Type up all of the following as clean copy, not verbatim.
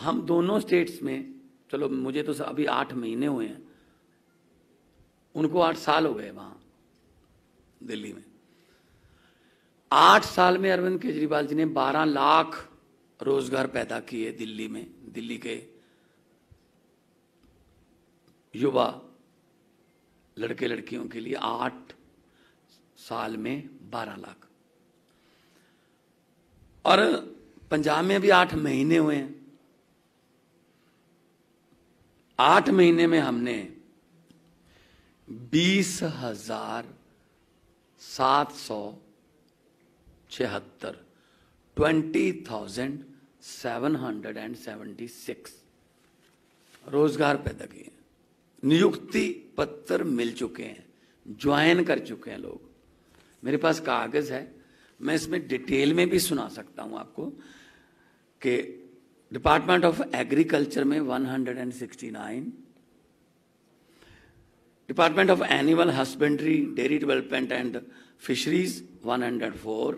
हम दोनों स्टेट्स में, चलो मुझे तो अभी 8 महीने हुए हैं, उनको 8 साल हो गए वहां दिल्ली में। 8 साल में अरविंद केजरीवाल जी ने 12 लाख रोजगार पैदा किए दिल्ली में। दिल्ली के युवा लड़के लड़कियों के लिए 8 साल में 12 लाख। और पंजाब में भी 8 महीने हुए हैं। 8 महीने में हमने 20,776 20,776 रोजगार पैदा किए। नियुक्ति पत्र मिल चुके हैं, ज्वाइन कर चुके हैं लोग। मेरे पास कागज है, मैं इसमें डिटेल में भी सुना सकता हूं आपको कि डिपार्टमेंट ऑफ एग्रीकल्चर में 169, department of animal husbandry, dairy development and fisheries 104,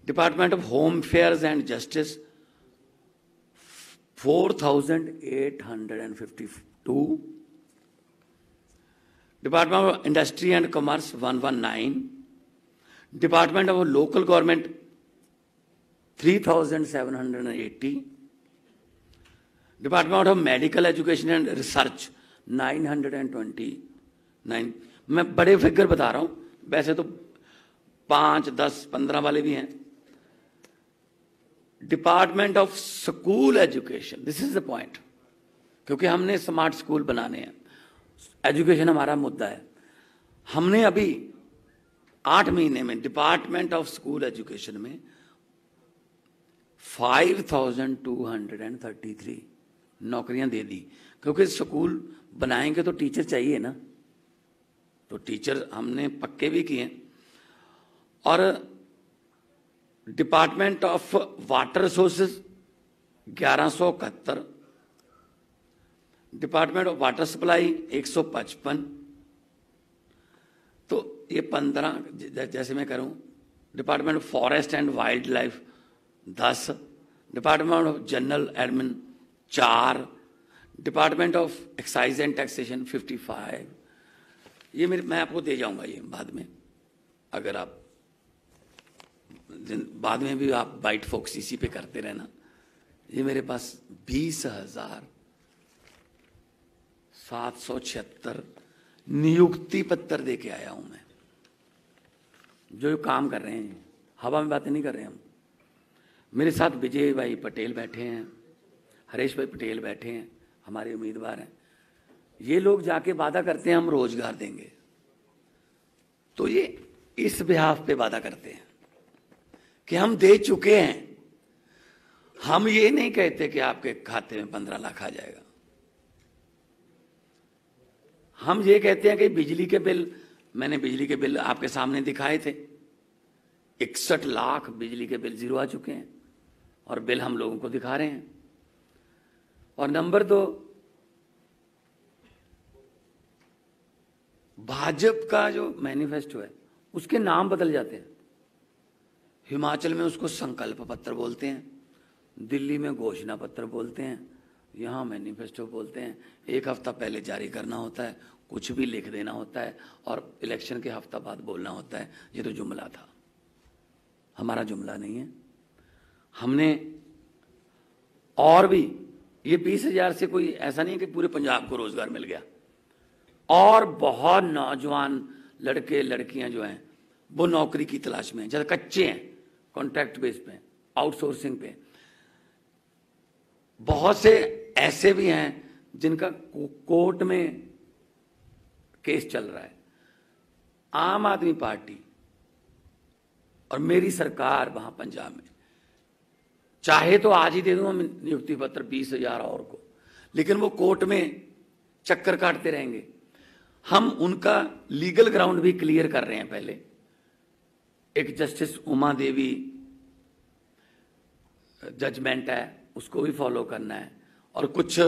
department of home affairs and justice 4,852, department of industry and commerce 119, department of local government 3,780, department of medical education and research 929। मैं बड़े figure बता रहा हूं, वैसे तो 5, 10, 15 वाले भी हैं। Department of school education, this is the point, क्योंकि हमने स्मार्ट स्कूल बनाने हैं, एजुकेशन हमारा मुद्दा है। हमने अभी 8 महीने में डिपार्टमेंट ऑफ स्कूल एजुकेशन में 5,233 नौकरियां दे दी, क्योंकि स्कूल बनाएंगे तो टीचर चाहिए ना, तो टीचर हमने पक्के भी किए। और department of water resources 1171, department of water supply 155, तो ये 15 जैसे मैं करूं। Department of forest and wild life 10, department of general admin 4, department of excise and taxation 55। ये मैं आपको दे जाऊंगा ये बाद में, अगर आप बाद में भी आप बाइट फोक्स इसी पे करते रहना। ये मेरे पास 20,776 नियुक्ति पत्र दे के आया हूं मैं। जो काम कर रहे हैं, हवा में बातें नहीं कर रहे हम। मेरे साथ विजय भाई पटेल बैठे हैं, हरेश भाई पटेल बैठे हैं, हमारे उम्मीदवार हैं। ये लोग जाके वादा करते हैं हम रोजगार देंगे, तो ये इस बिहाफ पे वादा करते हैं कि हम दे चुके हैं। हम ये नहीं कहते कि आपके खाते में 15 लाख आ जाएगा। हम ये कहते हैं कि बिजली के बिल, मैंने बिजली के बिल आपके सामने दिखाए थे, 61 लाख बिजली के बिल जीरो आ चुके हैं, और बिल हम लोगों को दिखा रहे हैं। और नंबर 2, भाजपा का जो मैनिफेस्टो है उसके नाम बदल जाते हैं। हिमाचल में उसको संकल्प पत्र बोलते हैं, दिल्ली में घोषणा पत्र बोलते हैं, यहाँ मैनिफेस्टो बोलते हैं। 1 हफ्ता पहले जारी करना होता है, कुछ भी लिख देना होता है, और इलेक्शन के हफ्ता बाद बोलना होता है। ये तो जुमला था, हमारा जुमला नहीं है। हमने और भी, ये 20,000 से कोई ऐसा नहीं कि पूरे पंजाब को रोजगार मिल गया। और बहुत नौजवान लड़के लड़कियां जो हैं वो नौकरी की तलाश में हैं, जब कच्चे हैं, कॉन्ट्रैक्ट बेस पे, आउटसोर्सिंग पे। बहुत से ऐसे भी हैं जिनका कोर्ट में केस चल रहा है। आम आदमी पार्टी और मेरी सरकार वहां पंजाब में चाहे तो आज ही दे दूं हम नियुक्ति पत्र 20,000 और को, लेकिन वो कोर्ट में चक्कर काटते रहेंगे। हम उनका लीगल ग्राउंड भी क्लियर कर रहे हैं। पहले एक जस्टिस उमा देवी जजमेंट है, उसको भी फॉलो करना है। और कुछ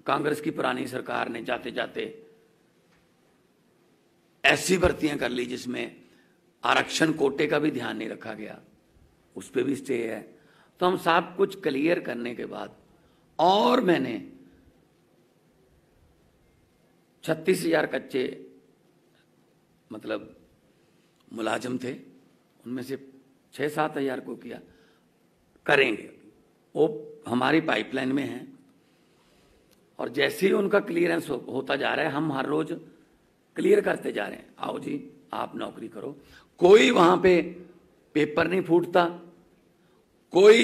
कांग्रेस की पुरानी सरकार ने जाते जाते ऐसी भर्तियां कर ली जिसमें आरक्षण कोटे का भी ध्यान नहीं रखा गया। उस पर भी स्टे है। तो हम सब कुछ क्लियर करने के बाद, और मैंने 36,000 कच्चे मतलब मुलाजिम थे, उनमें से 6-7 हज़ार को किया, करेंगे, वो हमारी पाइपलाइन में है। और जैसे ही उनका क्लियरेंस होता जा रहा है, हम हर रोज क्लियर करते जा रहे हैं, आओ जी आप नौकरी करो। कोई वहां पे पेपर नहीं फूटता, कोई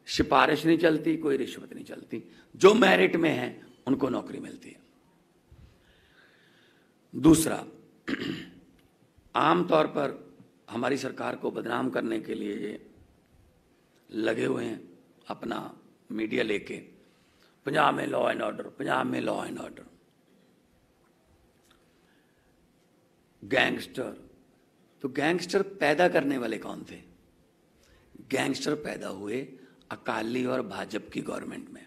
सिफारिश नहीं चलती, कोई रिश्वत नहीं चलती, जो मेरिट में है उनको नौकरी मिलती है। दूसरा, आमतौर पर हमारी सरकार को बदनाम करने के लिए ये लगे हुए हैं, अपना मीडिया लेके, पंजाब में लॉ एंड ऑर्डर, पंजाब में लॉ एंड ऑर्डर, गैंगस्टर। तो गैंगस्टर पैदा करने वाले कौन थे? गैंगस्टर पैदा हुए अकाली और भाजपा की गवर्नमेंट में,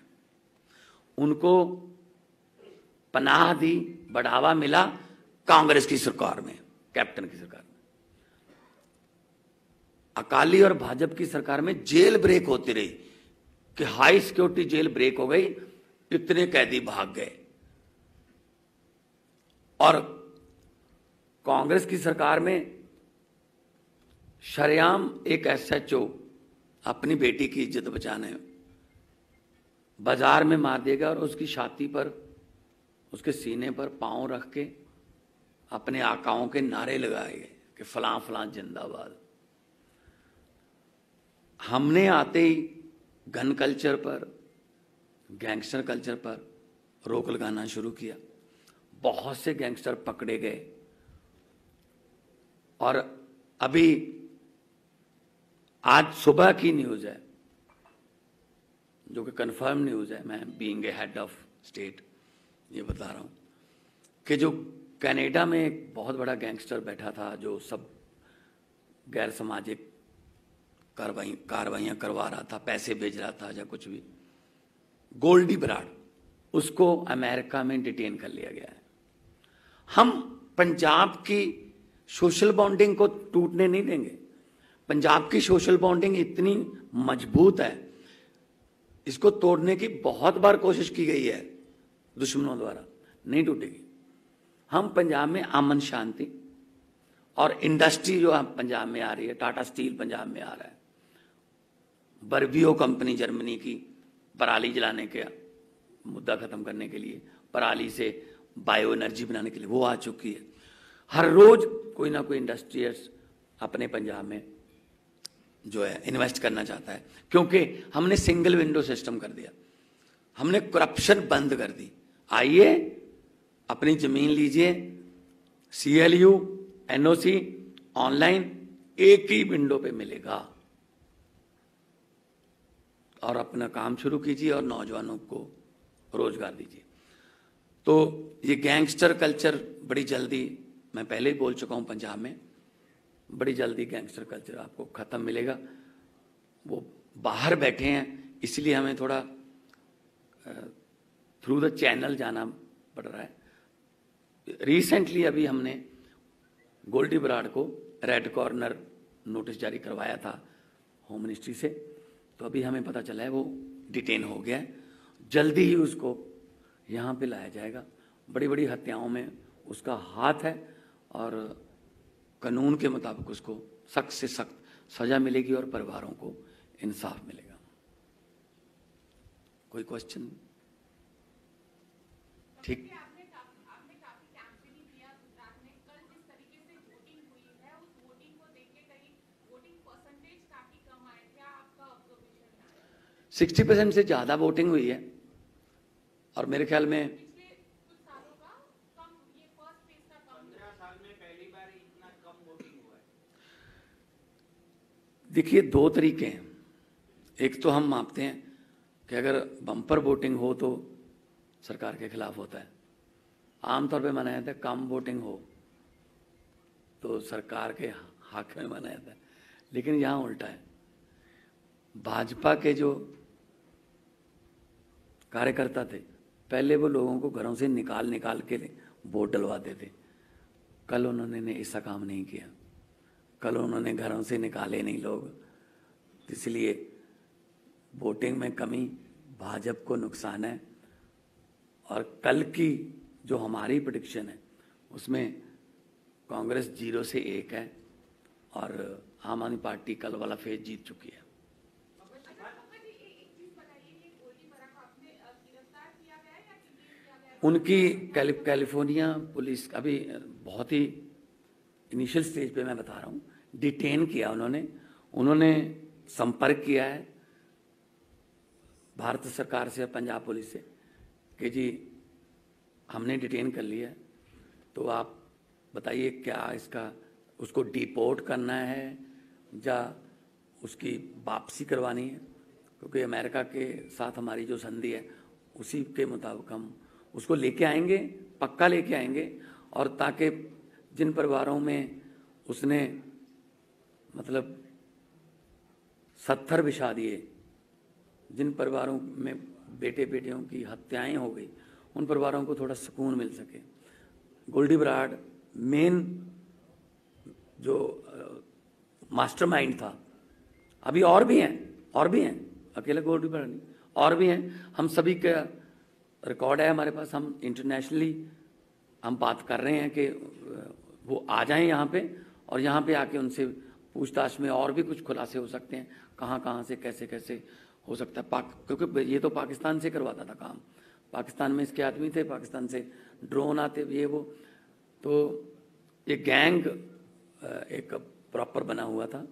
उनको पनाह दी, बढ़ावा मिला कांग्रेस की सरकार में, कैप्टन की सरकार में। अकाली और भाजपा की सरकार में जेल ब्रेक होती रही कि हाई सिक्योरिटी जेल ब्रेक हो गई, इतने कैदी भाग गए। और कांग्रेस की सरकार में शरेआम एक एसएचओ अपनी बेटी की इज्जत बचाने बाजार में मार देगा और उसकी छाती पर, उसके सीने पर पांव रख के अपने आकाओं के नारे लगाएंगे कि फलां फलां जिंदाबाद। हमने आते ही गन कल्चर पर, गैंगस्टर कल्चर पर रोक लगाना शुरू किया, बहुत से गैंगस्टर पकड़े गए। और अभी आज सुबह की न्यूज है, जो कि कंफर्म न्यूज है, मैं being a head of state ये बता रहा हूं कि जो कनाडा में एक बहुत बड़ा गैंगस्टर बैठा था, जो सब गैर सामाजिक कार्रवाइयां करवा रहा था, पैसे भेज रहा था या कुछ भी, गोल्डी बराड़, उसको अमेरिका में डिटेन कर लिया गया है। हम पंजाब की सोशल बॉन्डिंग को टूटने नहीं देंगे। पंजाब की सोशल बॉन्डिंग इतनी मजबूत है, इसको तोड़ने की बहुत बार कोशिश की गई है दुश्मनों द्वारा, नहीं टूटेगी। हम पंजाब में अमन शांति और इंडस्ट्री जो पंजाब में आ रही है, टाटा स्टील पंजाब में आ रहा है, बर्बियो कंपनी जर्मनी की पराली जलाने के मुद्दा खत्म करने के लिए, पराली से बायो एनर्जी बनाने के लिए वो आ चुकी है। हर रोज कोई ना कोई इंडस्ट्रियल्स अपने पंजाब में जो है इन्वेस्ट करना चाहता है, क्योंकि हमने सिंगल विंडो सिस्टम कर दिया, हमने करप्शन बंद कर दी। आइए अपनी जमीन लीजिए, CLU NOC ऑनलाइन एक ही विंडो पे मिलेगा, और अपना काम शुरू कीजिए और नौजवानों को रोजगार दीजिए। तो ये गैंगस्टर कल्चर बड़ी जल्दी, मैं पहले ही बोल चुका हूं, पंजाब में बड़ी जल्दी गैंगस्टर कल्चर आपको खत्म मिलेगा। वो बाहर बैठे हैं, इसलिए हमें थोड़ा थ्रू द चैनल जाना पड़ रहा है। रिसेंटली अभी हमने गोल्डी बराड़ को रेड कॉर्नर नोटिस जारी करवाया था होम मिनिस्ट्री से, तो अभी हमें पता चला है वो डिटेन हो गया है, जल्दी ही उसको यहाँ पे लाया जाएगा। बड़ी बड़ी हत्याओं में उसका हाथ है और कानून के मुताबिक उसको सख्त से सख्त सजा मिलेगी और परिवारों को इंसाफ मिलेगा। कोई क्वेश्चन? ठीक, आपने 60% से ज्यादा वोटिंग हुई है, और मेरे ख्याल में पिछले कुछ सालों का कम, ये फर्स्ट फेज का कम, 15 साल में पहली बार इतना कम वोटिंग हुआ है। देखिए, दो तरीके हैं। एक तो हम मापते हैं कि अगर बम्पर वोटिंग हो तो सरकार के खिलाफ होता है, आमतौर पे माना जाता है कम वोटिंग हो तो सरकार के हक में माना जाता है, लेकिन यहाँ उल्टा है। भाजपा के जो कार्यकर्ता थे, पहले वो लोगों को घरों से निकाल के वोट डलवाते थे। कल उन्होंने ऐसा काम नहीं किया, कल उन्होंने घरों से निकाले नहीं लोग, इसलिए वोटिंग में कमी, भाजपा को नुकसान है। और कल की जो हमारी प्रेडिक्शन है उसमें कांग्रेस 0 से 1 है और आम आदमी पार्टी कल वाला फेज जीत चुकी है। उनकी कैलिफोर्निया पुलिस अभी बहुत ही इनिशियल स्टेज पे मैं बता रहा हूँ, डिटेन किया उन्होंने संपर्क किया है भारत सरकार से, पंजाब पुलिस से कि जी हमने डिटेन कर लिया है, तो आप बताइए क्या इसका उसको डिपोर्ट करना है या उसकी वापसी करवानी है, क्योंकि अमेरिका के साथ हमारी जो संधि है उसी के मुताबिक हम उसको लेके आएंगे, पक्का लेके आएंगे। और ताकि जिन परिवारों में उसने मतलब 70 बिछा दिए, जिन परिवारों में बेटे बेटियों की हत्याएं हो गई, उन परिवारों को थोड़ा सुकून मिल सके। गोल्डी बराड़ मेन जो मास्टरमाइंड था, अभी और भी हैं, अकेला गोल्डी बराड़ नहीं, और भी हैं। हम सभी का रिकॉर्ड है हमारे पास, हम इंटरनेशनली हम बात कर रहे हैं कि वो आ जाएं यहाँ पे, और यहाँ पे आके उनसे पूछताछ में और भी कुछ खुलासे हो सकते हैं, कहाँ से कैसे कैसे हो सकता है। क्योंकि ये तो पाकिस्तान से करवाता था काम, पाकिस्तान में इसके आदमी थे, पाकिस्तान से ड्रोन आते, ये वो, तो ये गैंग एक प्रॉपर बना हुआ था।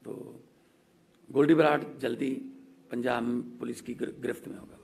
तो गोल्डी बराड़ जल्दी पंजाब पुलिस की गिरफ्त में होगा।